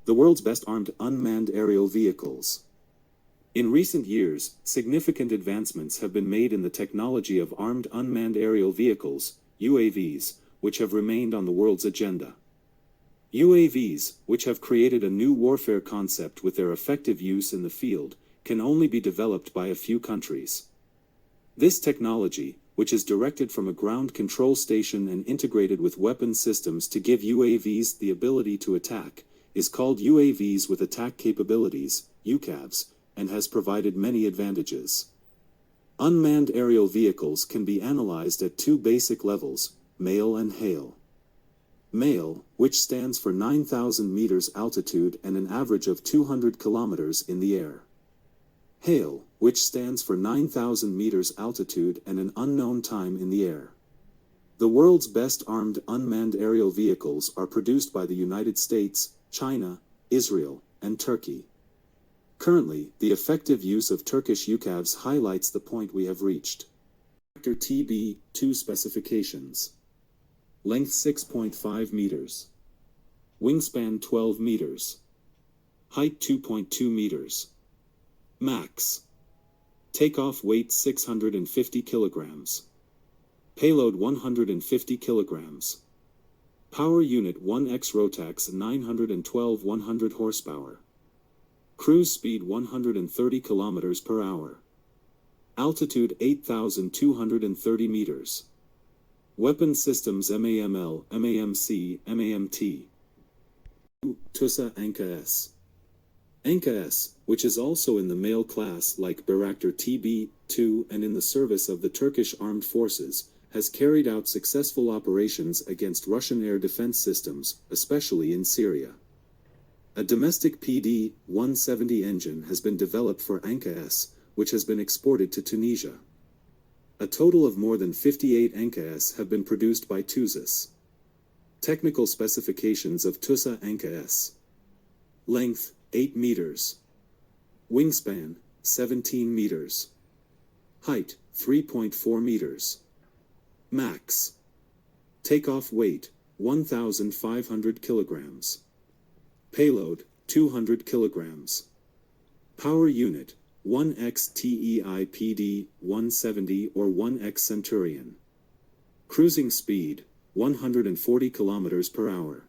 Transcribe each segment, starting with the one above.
the world's best armed unmanned aerial vehicles. In recent years, significant advancements have been made in the technology of armed unmanned aerial vehicles, UAVs, which have remained on the world's agenda. UAVs, which have created a new warfare concept with their effective use in the field, can only be developed by a few countries. This technology, which is directed from a ground control station and integrated with weapon systems to give UAVs the ability to attack, is called UAVs with Attack Capabilities, UCAVs, and has provided many advantages. Unmanned aerial vehicles can be analyzed at two basic levels, MALE and HALE. MALE, which stands for 9,000 meters altitude and an average of 200 kilometers in the air. HALE, which stands for 9,000 meters altitude and an unknown time in the air. The world's best armed unmanned aerial vehicles are produced by the United States, China, Israel, and Turkey. Currently, the effective use of Turkish UCAVs highlights the point we have reached. Factor TB2 specifications. Length 6.5 meters. Wingspan 12 meters. Height 2.2 meters. Max. Takeoff weight 650 kilograms. Payload 150 kilograms. Power unit 1x Rotax 912 100 horsepower. Cruise speed 130 kilometers per hour. Altitude 8,230 meters. Weapon systems MAML, MAMC, MAMT. TUSA Anka-S. Anka-S, which is also in the male class like Bayraktar TB2 and in the service of the Turkish Armed Forces, has carried out successful operations against Russian air defense systems, especially in Syria. A domestic PD-170 engine has been developed for Anka-S, which has been exported to Tunisia. A total of more than 58 Anka-S have been produced by TUSAS. Technical specifications of TUSA Anka-S. Length, 8 meters. Wingspan, 17 meters. Height, 3.4 meters. Max. Takeoff weight, 1,500 kilograms. Payload, 200 kilograms. Power unit, 1x TEIPD 170 or 1x Centurion. Cruising speed, 140 kilometers per hour.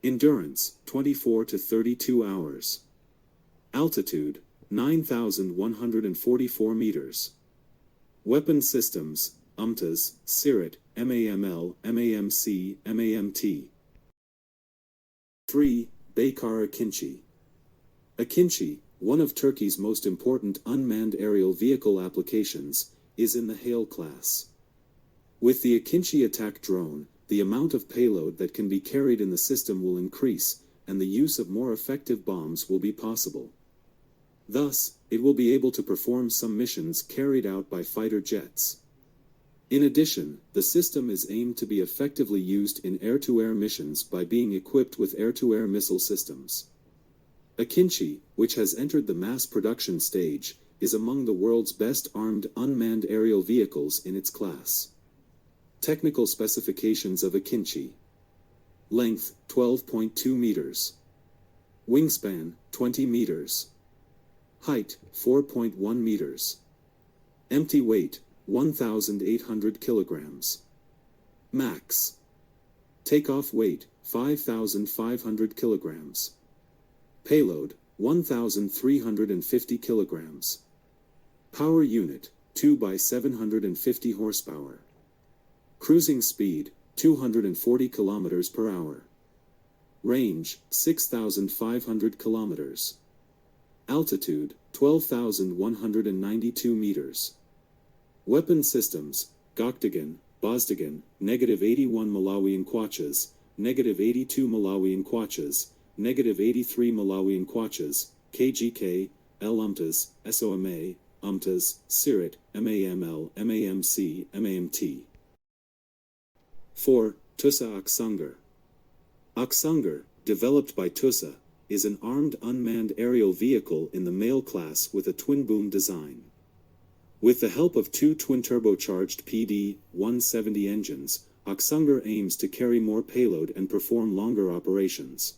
Endurance, 24 to 32 hours. Altitude, 9,144 meters. Weapon systems, UMTAS, SIRIT, MAML, MAMC, MAMT. 3. Baykar Akinci. Akinci, one of Turkey's most important unmanned aerial vehicle applications, is in the HALE class. With the Akinci attack drone, the amount of payload that can be carried in the system will increase, and the use of more effective bombs will be possible. Thus, it will be able to perform some missions carried out by fighter jets. In addition, the system is aimed to be effectively used in air-to-air missions by being equipped with air-to-air missile systems. Akinci, which has entered the mass production stage, is among the world's best armed unmanned aerial vehicles in its class. Technical specifications of Akinci. Length, 12.2 meters. Wingspan, 20 meters. Height, 4.1 meters. Empty weight, 1,800 kilograms. Max. Takeoff weight, 5,500 kilograms. Payload, 1,350 kilograms. Power unit, 2 by 750 horsepower. Cruising speed, 240 kilometers per hour. Range, 6,500 kilometers. Altitude, 12,192 meters. Weapon systems, Goktagan, Bozdagan, -81 Malawian Kwachas, -82 Malawian Kwachas, -83 Malawian Kwachas, KGK, UMTAS, SOMA, UMTAS, SIRIT, MAML, MAMC, MAMT. 4. TUSA Aksungur. Aksungur, developed by TUSA, is an armed unmanned aerial vehicle in the male class with a twin-boom design. With the help of two twin-turbocharged PD-170 engines, Aksungur aims to carry more payload and perform longer operations.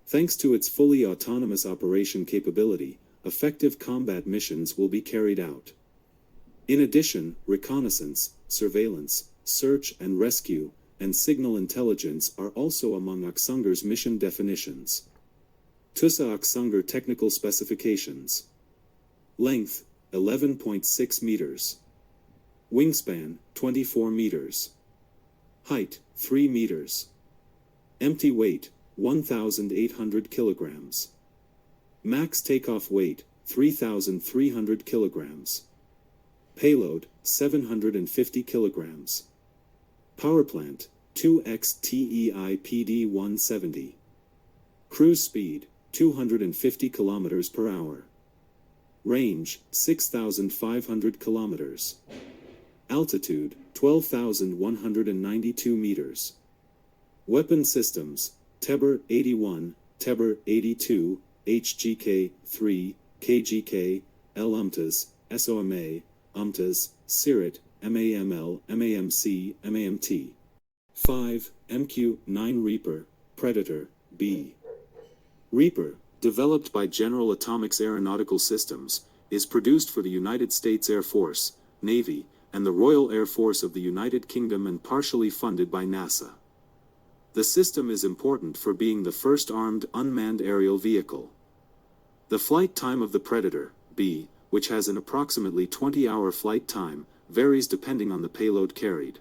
Thanks to its fully autonomous operation capability, effective combat missions will be carried out. In addition, reconnaissance, surveillance, search and rescue, and signal intelligence are also among Aksunger's mission definitions. TUSA Aksunger technical specifications. Length, 11.6 meters. Wingspan, 24 meters. Height, 3 meters. Empty weight, 1,800 kilograms. Max takeoff weight, 3,300 kilograms. Payload, 750 kilograms. Power plant, 2x TEI PD-170. Cruise speed, 250 kilometers per hour. Range, 6,500 kilometers. Altitude, 12,192 meters. Weapon systems, Teber 81, Teber 82, HGK 3, KGK, L-UMTAS, SOMA, UMTAS, SIRIT, MAML, MAMC, MAMT. 5. MQ-9 Reaper, Predator, B. Reaper, developed by General Atomics Aeronautical Systems, is produced for the United States Air Force, Navy, and the Royal Air Force of the United Kingdom and partially funded by NASA. The system is important for being the first armed unmanned aerial vehicle. The flight time of the Predator, B, which has an approximately 20-hour flight time, varies depending on the payload carried.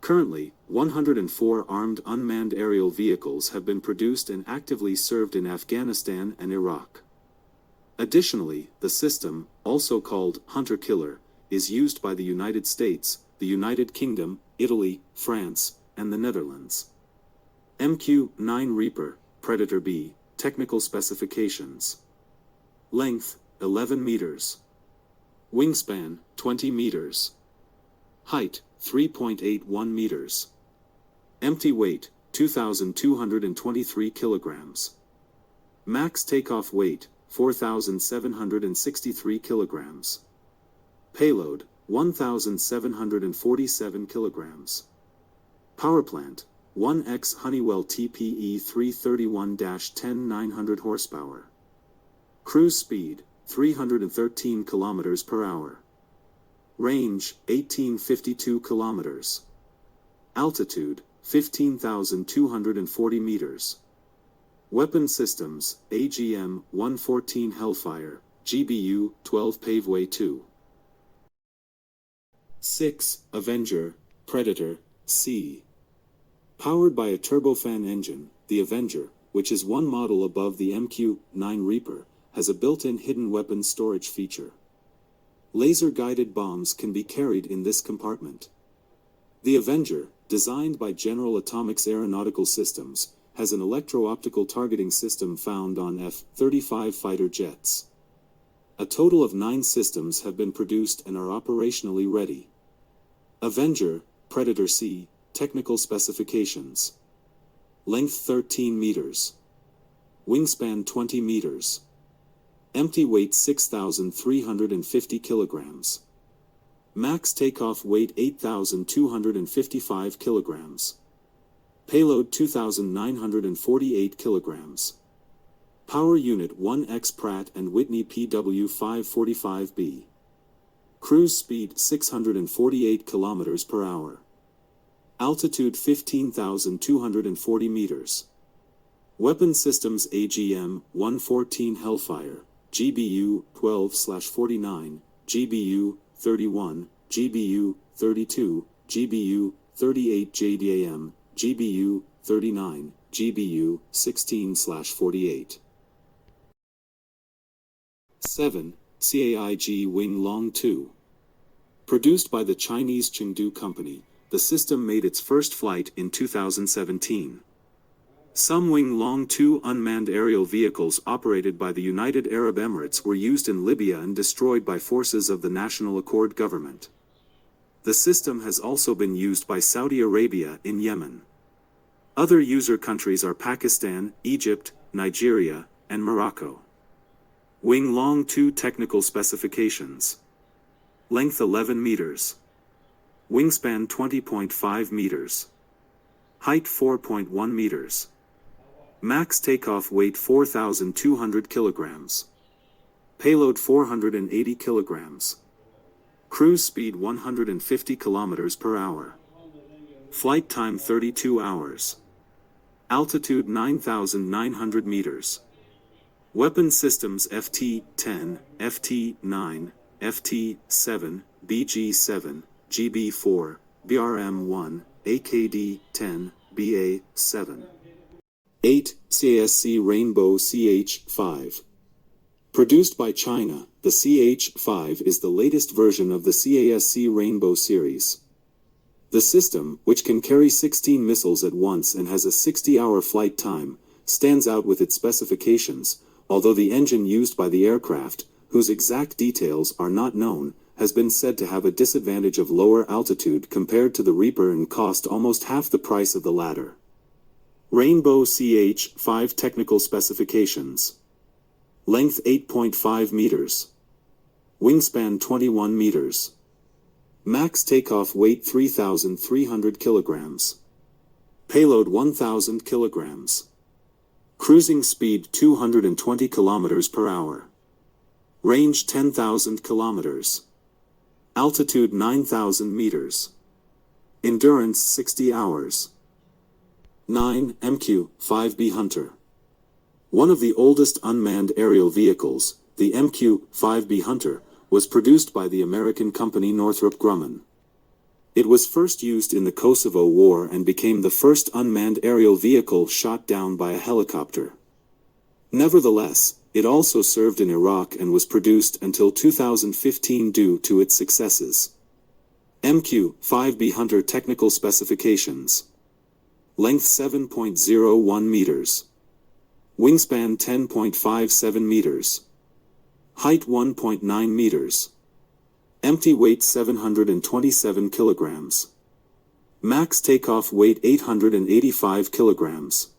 Currently, 104 armed unmanned aerial vehicles have been produced and actively served in Afghanistan and Iraq. Additionally, the system, also called Hunter-Killer, is used by the United States, the United Kingdom, Italy, France, and the Netherlands. MQ-9 Reaper, Predator B, technical specifications. Length, 11 meters. Wingspan, 20 meters. Height, 3.81 meters. Empty weight, 2,223 kilograms. Max takeoff weight, 4,763 kilograms. Payload, 1,747 kilograms. Power plant, 1X Honeywell TPE 331-10 900 horsepower. Cruise speed, 313 kilometers per hour. Range, 1852 kilometers. Altitude, 15,240 meters. Weapon systems, AGM-114 Hellfire, GBU, 12 Paveway 2. 6. Avenger, Predator, C. Powered by a turbofan engine, the Avenger, which is one model above the MQ-9 Reaper, has a built-in hidden weapons storage feature. Laser-guided bombs can be carried in this compartment. The Avenger, designed by General Atomics Aeronautical Systems, has an electro-optical targeting system found on F-35 fighter jets. A total of 9 systems have been produced and are operationally ready. Avenger, Predator C, technical specifications. Length 13 meters. Wingspan 20 meters. Empty weight 6,350 kilograms. Max takeoff weight 8,255 kilograms. Payload 2,948 kilograms. Power unit 1X Pratt & Whitney PW545B. Cruise speed 648 kilometers per hour. Altitude 15,240 meters. Weapon systems AGM-114 Hellfire, GBU 12/49, GBU 31, GBU 32, GBU 38 JDAM, GBU 39, GBU 16/48. 7. CAIG Wing Long 2. Produced by the Chinese Chengdu Company, the system made its first flight in 2017. Some Wing Long 2 unmanned aerial vehicles operated by the United Arab Emirates were used in Libya and destroyed by forces of the National Accord government. The system has also been used by Saudi Arabia in Yemen. Other user countries are Pakistan, Egypt, Nigeria, and Morocco. Wing Long 2 technical specifications. Length 11 meters. Wingspan 20.5 meters. Height 4.1 meters. Max takeoff weight 4,200 kilograms. Payload 480 kilograms. Cruise speed 150 kilometers per hour. Flight time 32 hours. Altitude 9,900 meters. Weapon systems FT-10, FT-9, FT-7, BG-7, GB-4, BRM-1, AKD-10, BA-7. 8. CASC Rainbow CH-5. Produced by China, the CH-5 is the latest version of the CASC Rainbow series. The system, which can carry 16 missiles at once and has a 60-hour flight time, stands out with its specifications, although the engine used by the aircraft, whose exact details are not known, has been said to have a disadvantage of lower altitude compared to the Reaper and cost almost half the price of the latter. Rainbow CH-5 Technical Specifications. Length 8.5 meters. Wingspan 21 meters. Max takeoff weight 3,300 kilograms. Payload 1,000 kilograms. Cruising speed 220 kilometers per hour. Range 10,000 kilometers. Altitude 9,000 meters. Endurance 60 hours. 9. MQ-5B Hunter. One of the oldest unmanned aerial vehicles, the MQ-5B Hunter, was produced by the American company Northrop Grumman. It was first used in the Kosovo War and became the first unmanned aerial vehicle shot down by a helicopter. Nevertheless, it also served in Iraq and was produced until 2015 due to its successes. MQ-5B Hunter Technical Specifications. Length 7.01 meters. Wingspan 10.57 meters. Height 1.9 meters. Empty weight 727 kilograms. Max takeoff weight 885 kilograms.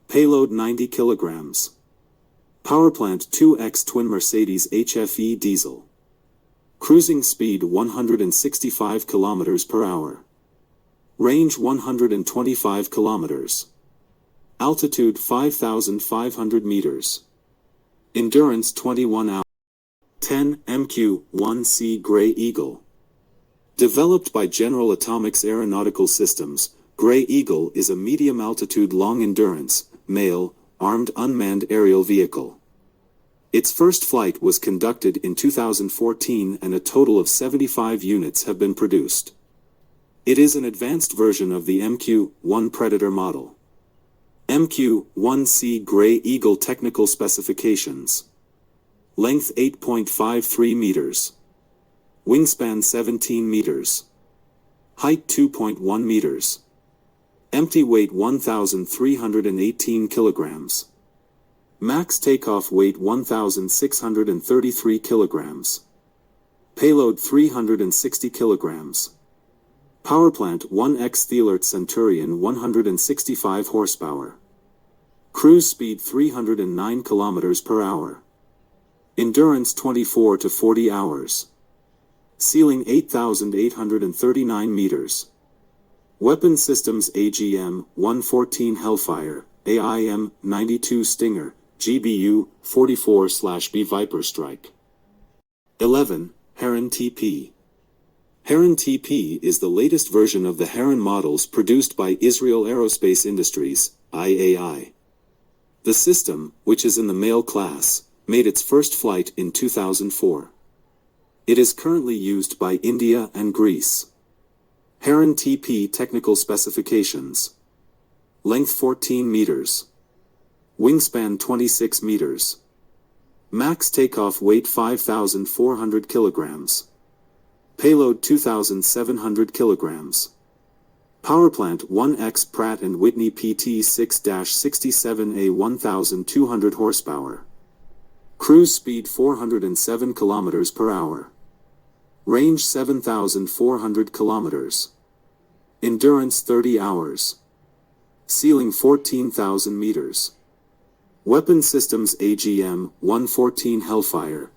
Payload 90 kilograms. Powerplant 2X twin Mercedes HFE diesel. Cruising speed 165 kilometers per hour. Range 125 kilometers. Altitude 5,500 meters. Endurance 21 hours. 10. MQ-1C Gray Eagle. Developed by General Atomics Aeronautical Systems, Gray Eagle is a medium-altitude long-endurance, male, armed unmanned aerial vehicle. Its first flight was conducted in 2014 and a total of 75 units have been produced. It is an advanced version of the MQ-1 Predator model. MQ-1C Gray Eagle Technical Specifications. Length 8.53 meters. Wingspan 17 meters. Height 2.1 meters. Empty weight 1,318 kilograms. Max takeoff weight 1,633 kilograms. Payload 360 kilograms. Powerplant 1X Thielert Centurion 165 horsepower. Cruise speed 309 kilometers per hour. Endurance 24 to 40 hours. Ceiling 8,839 meters. Weapon systems AGM-114 Hellfire, AIM-92 Stinger, GBU-44/B Viper Strike. 11. Heron TP. Heron TP is the latest version of the Heron models produced by Israel Aerospace Industries, IAI. The system, which is in the male class, made its first flight in 2004. It is currently used by India and Greece. Heron TP Technical Specifications. Length 14 meters. Wingspan 26 meters. Max takeoff weight 5,400 kilograms. Payload 2,700 kilograms. Powerplant 1X Pratt & Whitney PT6-67A 1,200 horsepower. Cruise speed 407 kilometers per hour. Range 7,400 kilometers. Endurance 30 hours. Ceiling 14,000 meters. Weapon systems AGM-114 Hellfire,